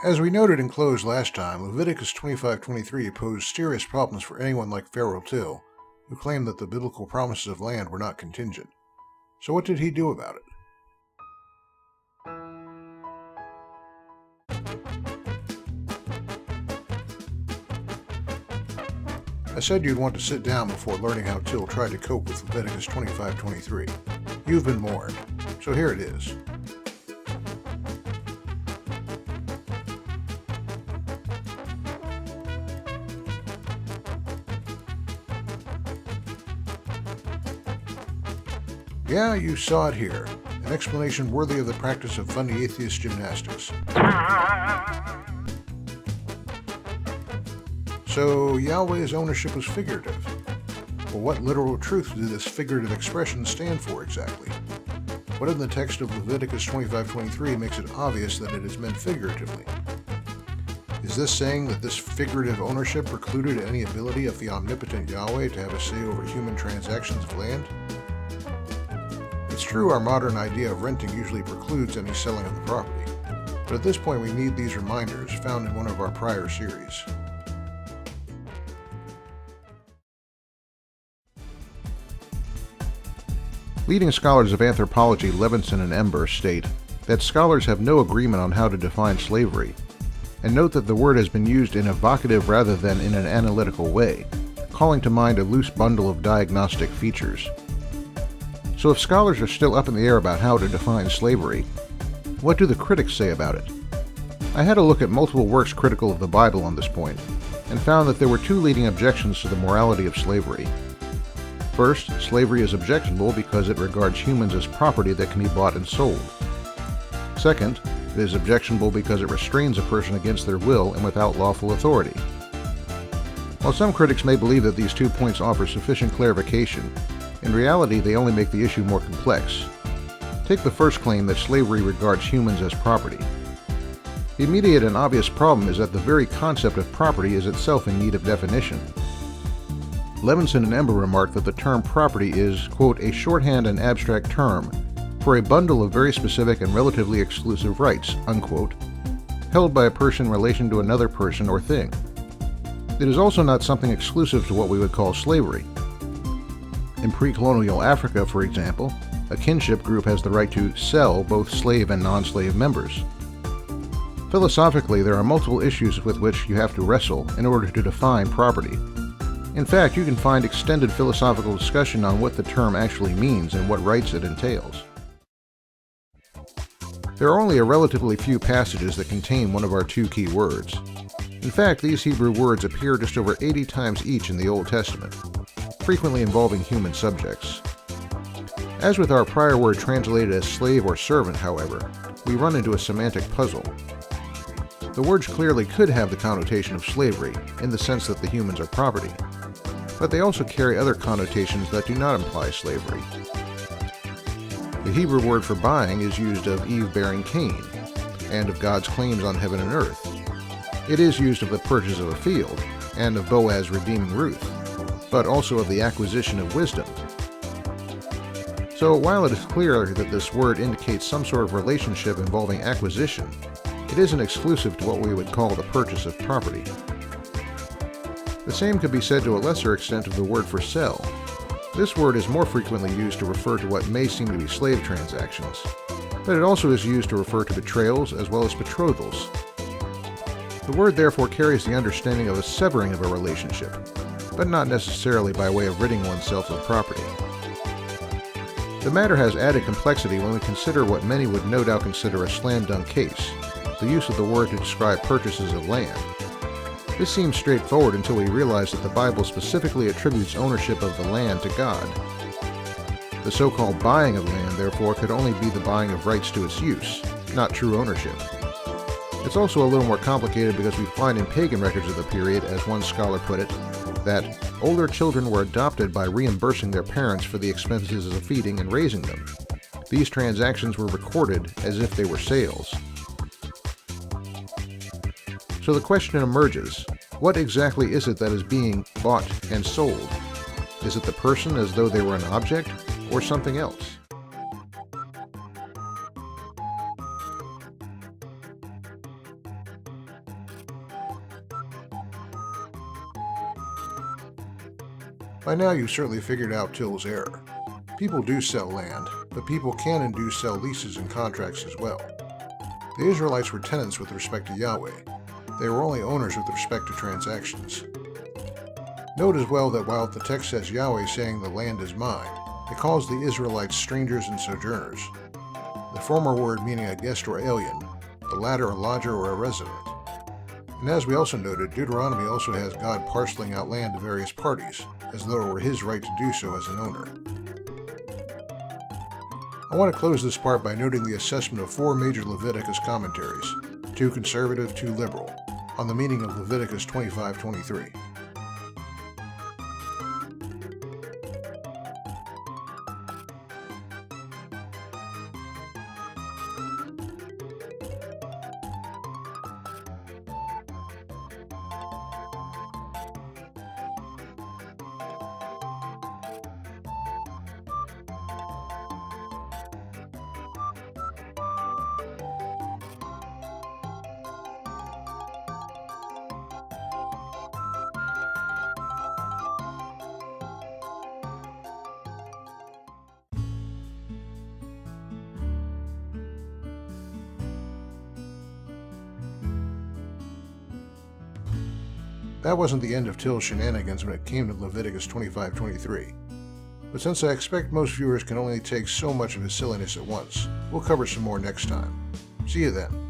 As we noted in close last time, Leviticus 25:23 posed serious problems for anyone like Pharaoh Till, who claimed that the biblical promises of land were not contingent. So what did he do about it? I said you'd want to sit down before learning how Till tried to cope with Leviticus 25:23. You've been warned, so here it is. Yeah, you saw it here. An explanation worthy of the practice of funny atheist gymnastics. So, Yahweh's ownership was figurative. Well, what literal truth did this figurative expression stand for exactly? What in the text of Leviticus 25:23 makes it obvious that it is meant figuratively? Is this saying that this figurative ownership precluded any ability of the omnipotent Yahweh to have a say over human transactions of land? It's true our modern idea of renting usually precludes any selling of the property, but at this point we need these reminders found in one of our prior series. Leading scholars of anthropology Levinson and Ember state that scholars have no agreement on how to define slavery, and note that the word has been used in a vocative rather than in an analytical way, calling to mind a loose bundle of diagnostic features. So if scholars are still up in the air about how to define slavery, what do the critics say about it? I had a look at multiple works critical of the Bible on this point, and found that there were two leading objections to the morality of slavery. First, slavery is objectionable because it regards humans as property that can be bought and sold. Second, it is objectionable because it restrains a person against their will and without lawful authority. While some critics may believe that these 2 points offer sufficient clarification, in reality they only make the issue more complex. Take the first claim that slavery regards humans as property. The immediate and obvious problem is that the very concept of property is itself in need of definition. Levinson and Ember remark that the term property is, quote, a shorthand and abstract term for a bundle of very specific and relatively exclusive rights, unquote, held by a person in relation to another person or thing. It is also not something exclusive to what we would call slavery. In pre-colonial Africa, for example, a kinship group has the right to sell both slave and non-slave members. Philosophically, there are multiple issues with which you have to wrestle in order to define property. In fact, you can find extended philosophical discussion on what the term actually means and what rights it entails. There are only a relatively few passages that contain one of our two key words. In fact, these Hebrew words appear just over 80 times each in the Old Testament, frequently involving human subjects. As with our prior word translated as slave or servant, however, we run into a semantic puzzle. The words clearly could have the connotation of slavery, in the sense that the humans are property, but they also carry other connotations that do not imply slavery. The Hebrew word for buying is used of Eve bearing Cain, and of God's claims on heaven and earth. It is used of the purchase of a field, and of Boaz redeeming Ruth, but also of the acquisition of wisdom. So while it is clear that this word indicates some sort of relationship involving acquisition, it isn't exclusive to what we would call the purchase of property. The same could be said to a lesser extent of the word for sell. This word is more frequently used to refer to what may seem to be slave transactions, but it also is used to refer to betrayals as well as betrothals. The word therefore carries the understanding of a severing of a relationship, but not necessarily by way of ridding oneself of property. The matter has added complexity when we consider what many would no doubt consider a slam-dunk case, the use of the word to describe purchases of land. This seems straightforward until we realize that the Bible specifically attributes ownership of the land to God. The so-called buying of land, therefore, could only be the buying of rights to its use, not true ownership. It's also a little more complicated because we find in pagan records of the period, as one scholar put it, that older children were adopted by reimbursing their parents for the expenses of feeding and raising them. These transactions were recorded as if they were sales. So the question emerges, what exactly is it that is being bought and sold? Is it the person as though they were an object, or something else? The 1 By now you've certainly figured out Till's error. People do sell land, but people can and do sell leases and contracts as well. The Israelites were tenants with respect to Yahweh. They were only owners with respect to transactions. Note as well that while the text says Yahweh saying the land is mine, it calls the Israelites strangers and sojourners. The former word meaning a guest or alien, the latter a lodger or a resident. And as we also noted, Deuteronomy also has God parceling out land to various parties, as though it were his right to do so as an owner. I want to close this part by noting the assessment of 4 major Leviticus commentaries, 2 conservative, 2 liberal, on the meaning of Leviticus 25:23. That wasn't the end of Till's shenanigans when it came to Leviticus 25:23. But since I expect most viewers can only take so much of his silliness at once, we'll cover some more next time. See you then.